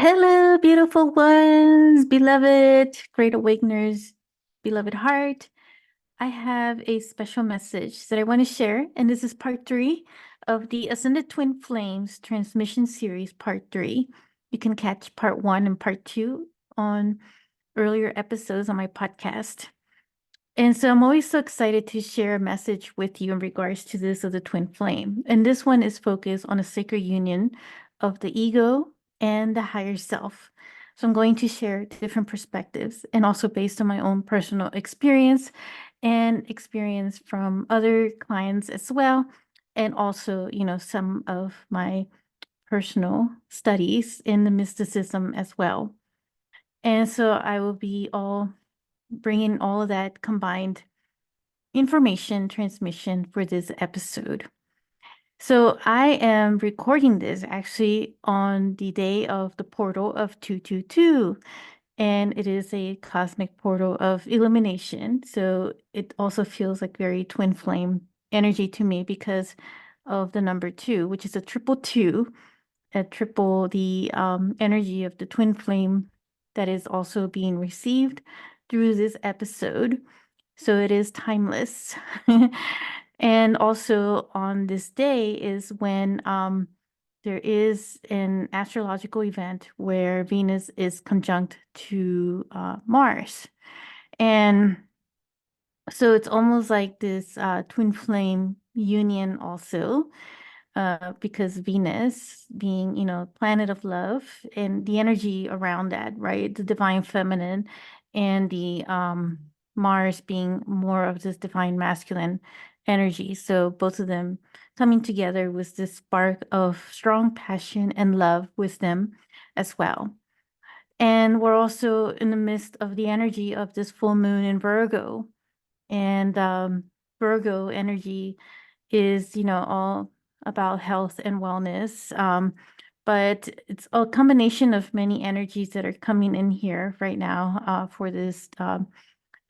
Hello, beautiful ones, beloved, great awakeners, beloved heart. I have a special message that I want to share, and this is part three of the Ascended Twin Flames transmission series, part three. You can catch part one and part two on earlier episodes on my podcast. And so I'm always so excited to share a message with you in regards to this of the twin flame. And this one is focused on a sacred union of the ego and the higher self. So I'm going to share different perspectives and also based on my own personal experience and experience from other clients as well. And also, some of my personal studies in the mysticism as well. And so I will be all bringing all of that combined information transmission for this episode. So I am recording this actually on the day of the portal of 222, and it is a cosmic portal of illumination. So it also feels like very twin flame energy to me because of the number two, which is a triple two, a triple the energy of the twin flame that is also being received through this episode. So it is timeless. And also on this day is when there is an astrological event where Venus is conjunct to Mars. And so it's almost like this twin flame union also, because Venus being, planet of love and the energy around that, right? The divine feminine and the Mars being more of this divine masculine energy. So both of them coming together with this spark of strong passion and love with them as well. And we're also in the midst of the energy of this full moon in Virgo. And Virgo energy is, all about health and wellness. But it's a combination of many energies that are coming in here right now for this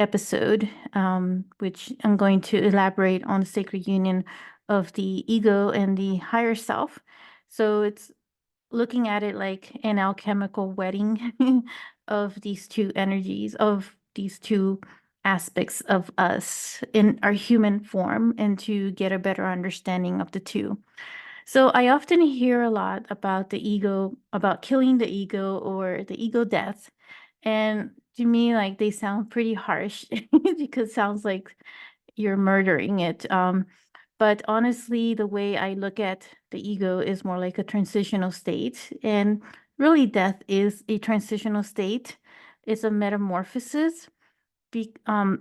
episode, which I'm going to elaborate on the sacred union of the ego and the higher self. So it's looking at it like an alchemical wedding of these two energies, of these two aspects of us in our human form, and to get a better understanding of the two. So I often hear a lot about the ego, about killing the ego or the ego death. And to me, like they sound pretty harsh because it sounds like you're murdering it. But honestly, the way I look at the ego is more like a transitional state. And really, death is a transitional state, it's a metamorphosis.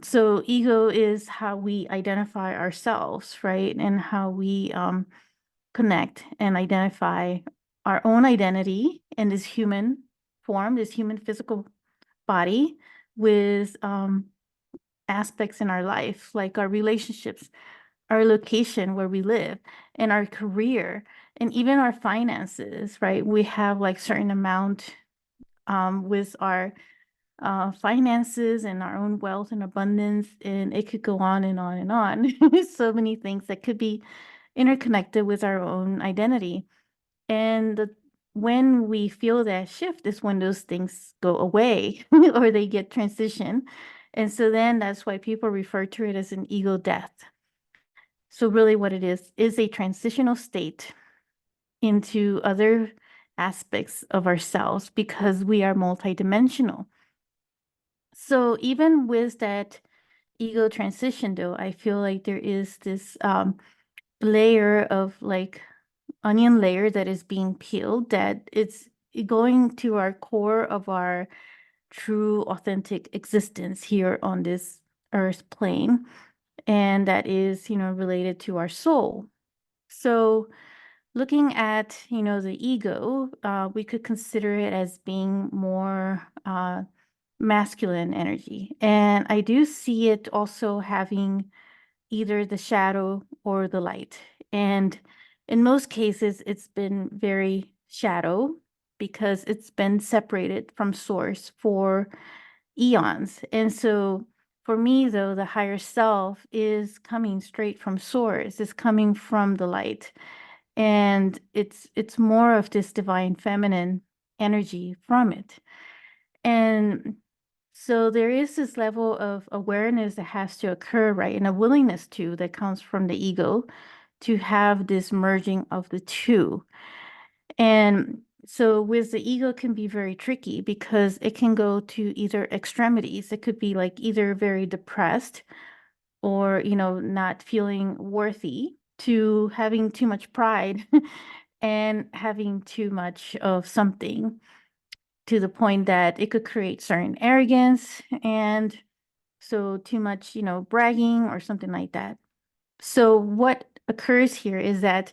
So, ego is how we identify ourselves, right? And how we connect and identify our own identity in this human form, this human physical body, with aspects in our life, like our relationships, our location where we live, and our career, and even our finances, right? We have like certain amount with our finances and our own wealth and abundance, and it could go on and on and on. So many things that could be interconnected with our own identity. And when we feel that shift is when those things go away or they get transition. And so then that's why people refer to it as an ego death. So really what it is a transitional state into other aspects of ourselves because we are multidimensional. So even with that ego transition though, I feel like there is this layer of like onion layer that is being peeled, that it's going to our core of our true authentic existence here on this earth plane, and that is related to our soul. So looking at the ego, we could consider it as being more masculine energy, and I do see it also having either the shadow or the light. And in most cases, it's been very shadow because it's been separated from source for eons. And so for me, though, the higher self is coming straight from source, is coming from the light. And it's more of this divine feminine energy from it. And so there is this level of awareness that has to occur, right? And a willingness to that comes from the ego to have this merging of the two. And so with the ego can be very tricky because it can go to either extremities. It could be like either very depressed or, not feeling worthy, to having too much pride and having too much of something, to the point that it could create certain arrogance, and so too much, bragging or something like that. So what occurs here is that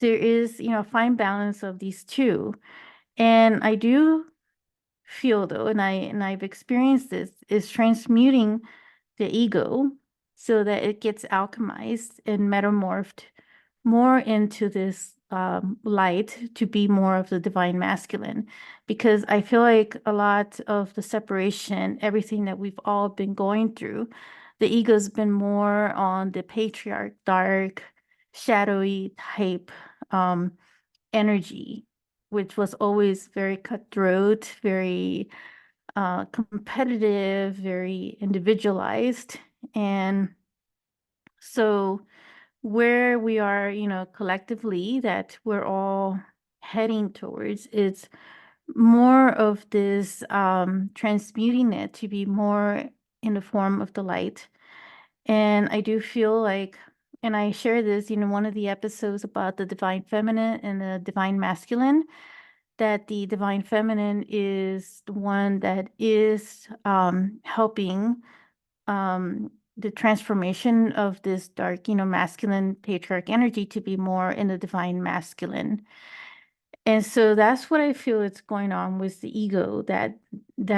there is, a fine balance of these two. And I do feel, though, and I've experienced this, is transmuting the ego so that it gets alchemized and metamorphed more into this light, to be more of the divine masculine. Because I feel like a lot of the separation, everything that we've all been going through, the ego's been more on the patriarch, dark, shadowy type energy, which was always very cutthroat, very competitive, very individualized. And so where we are, collectively, that we're all heading towards, is more of this transmuting it to be more in the form of the light. And I do feel like, and I share this, one of the episodes about the divine feminine and the divine masculine, that the divine feminine is the one that is helping the transformation of this dark, masculine patriarch energy to be more in the divine masculine. And so that's what I feel is going on with the ego, that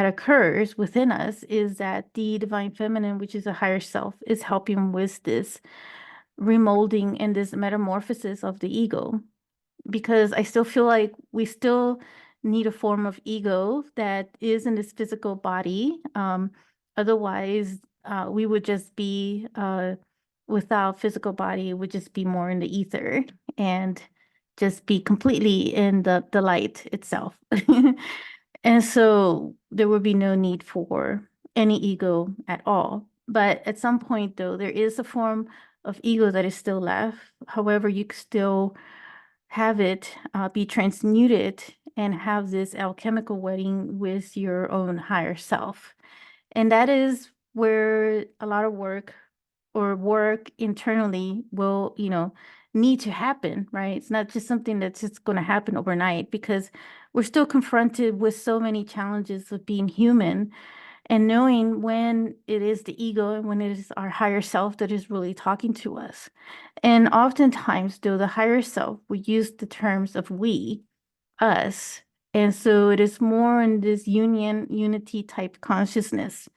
occurs within us, is that the divine feminine, which is a higher self, is helping with this remolding and this metamorphosis of the ego. Because I still feel like we still need a form of ego that is in this physical body. Otherwise, we would just be without physical body, it would just be more in the ether and just be completely in the light itself. And so there would be no need for any ego at all. But at some point, though, there is a form of ego that is still left. However, you can still have it be transmuted and have this alchemical wedding with your own higher self. And that is where a lot of work, or work internally, will, need to happen, right? It's not just something that's just going to happen overnight, because we're still confronted with so many challenges of being human, and knowing when it is the ego and when it is our higher self that is really talking to us. And oftentimes, though, the higher self, we use the terms of we, us. And so it is more in this unity type consciousness.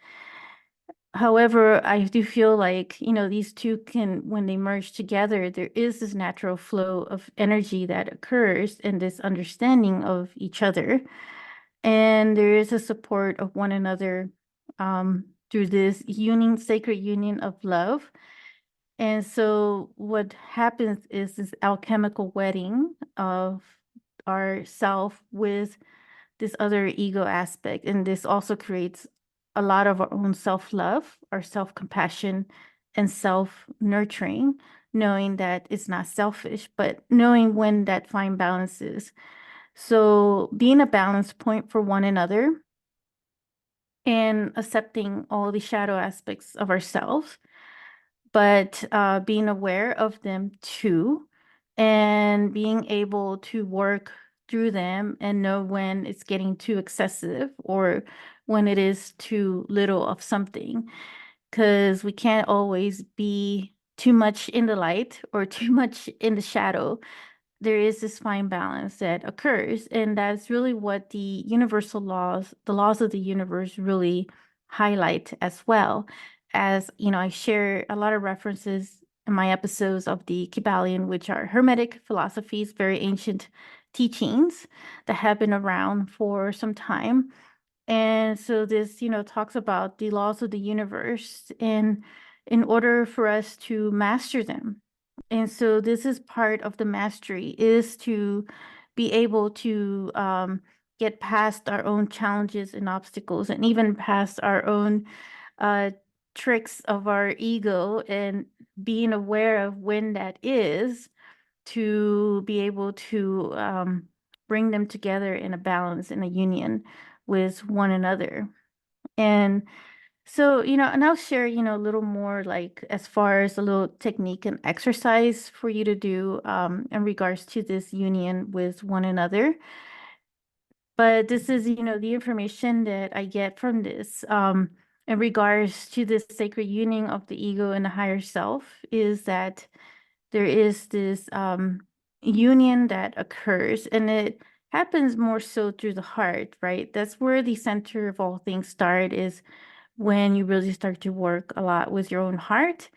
However, I do feel like, these two can, when they merge together, there is this natural flow of energy that occurs, and this understanding of each other. And there is a support of one another through this union, sacred union of love. And so what happens is this alchemical wedding of our self with this other ego aspect. And this also creates a lot of our own self-love, our self-compassion, and self-nurturing, knowing that it's not selfish, but knowing when that fine balance is. So being a balance point for one another and accepting all the shadow aspects of ourselves, but being aware of them too, and being able to work through them and know when it's getting too excessive or when it is too little of something, because we can't always be too much in the light or too much in the shadow. There is this fine balance that occurs, and that's really what the universal laws, the laws of the universe, really highlight, as well. As I share a lot of references in my episodes of the Kybalion, which are Hermetic philosophies, very ancient teachings that have been around for some time. And so this, talks about the laws of the universe, and in order for us to master them. And so this is part of the mastery, is to be able to get past our own challenges and obstacles, and even past our own uh, tricks of our ego, and being aware of when that is, to be able to bring them together in a balance, in a union with one another. And so, and I'll share, a little more, like, as far as a little technique and exercise for you to do in regards to this union with one another. But this is, the information that I get from this in regards to this sacred union of the ego and the higher self, is that there is this union that occurs, and it happens more so through the heart, right? That's where the center of all things start, is when you really start to work a lot with your own heart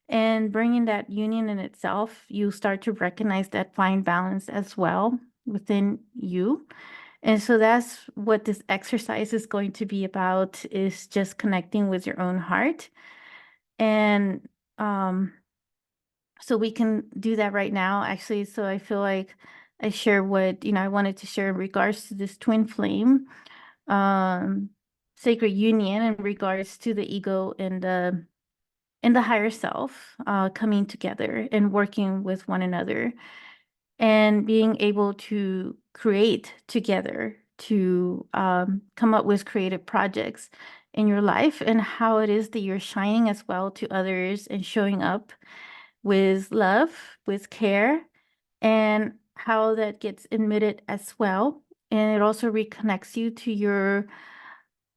and bringing that union in itself. You start to recognize that fine balance as well within you. And so that's what this exercise is going to be about, is just connecting with your own heart. And so we can do that right now, actually. So I feel like I share what, I wanted to share in regards to this twin flame um sacred union, in regards to the ego and the higher self coming together and working with one another, and being able to create together, to come up with creative projects in your life, and how it is that you're shining as well to others and showing up with love, with care, and how that gets emitted as well. And it also reconnects you to your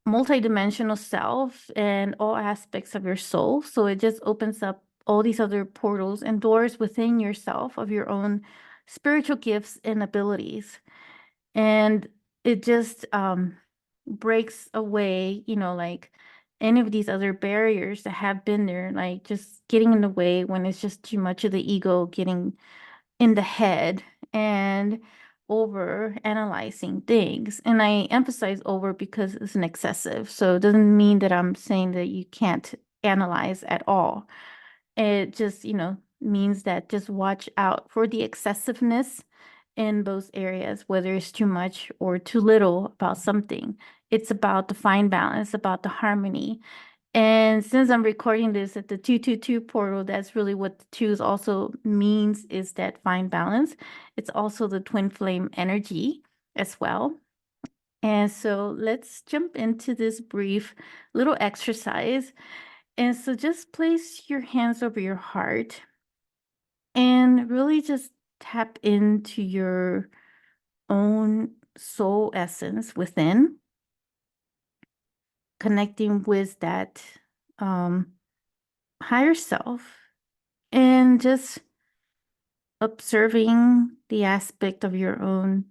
multidimensional self and all aspects of your soul. So it just opens up all these other portals and doors within yourself of your own spiritual gifts and abilities. And it just breaks away, like any of these other barriers that have been there, like just getting in the way when it's just too much of the ego getting in the head and over analyzing things. And I emphasize over because it's an excessive. So it doesn't mean that I'm saying that you can't analyze at all. It just, means that just watch out for the excessiveness in those areas, whether it's too much or too little about something. It's about the fine balance, about the harmony. And since I'm recording this at the 222 portal, that's really what the twos also means, is that fine balance. It's also the twin flame energy as well. And so let's jump into this brief little exercise. And so just place your hands over your heart and really just tap into your own soul essence within, connecting with that higher self, and just observing the aspect of your own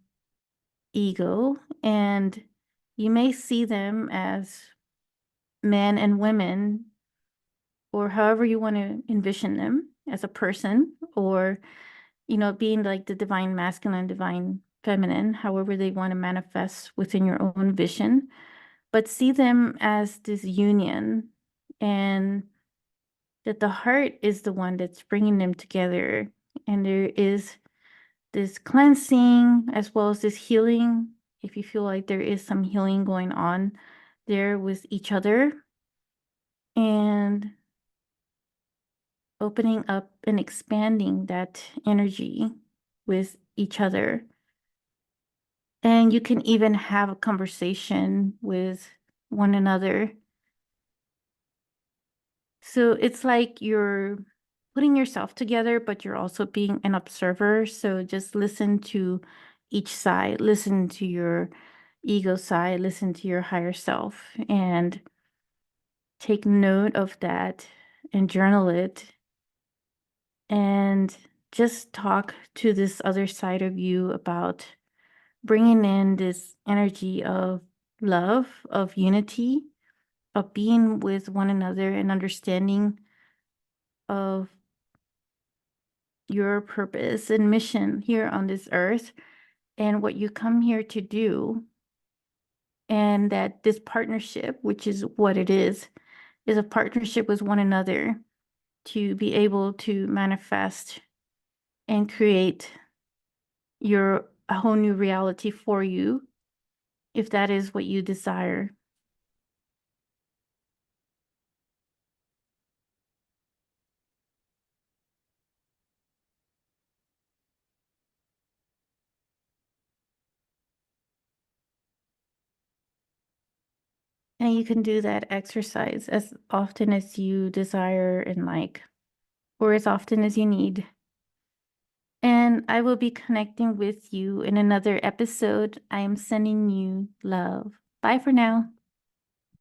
ego. And you may see them as men and women, or however you want to envision them, as a person, or, being like the divine masculine, divine feminine, however they want to manifest within your own vision. But see them as this union, and that the heart is the one that's bringing them together. And there is this cleansing as well as this healing, if you feel like there is some healing going on there with each other, and opening up and expanding that energy with each other. And you can even have a conversation with one another. So it's like you're putting yourself together, but you're also being an observer. So just listen to each side, listen to your ego side, listen to your higher self, and take note of that and journal it, and just talk to this other side of you about bringing in this energy of love, of unity, of being with one another, and understanding of your purpose and mission here on this earth, and what you come here to do. And that this partnership, which is what it is a partnership with one another to be able to manifest and create a whole new reality for you, if that is what you desire. And you can do that exercise as often as you desire and like, or as often as you need. And I will be connecting with you in another episode. I am sending you love. Bye for now.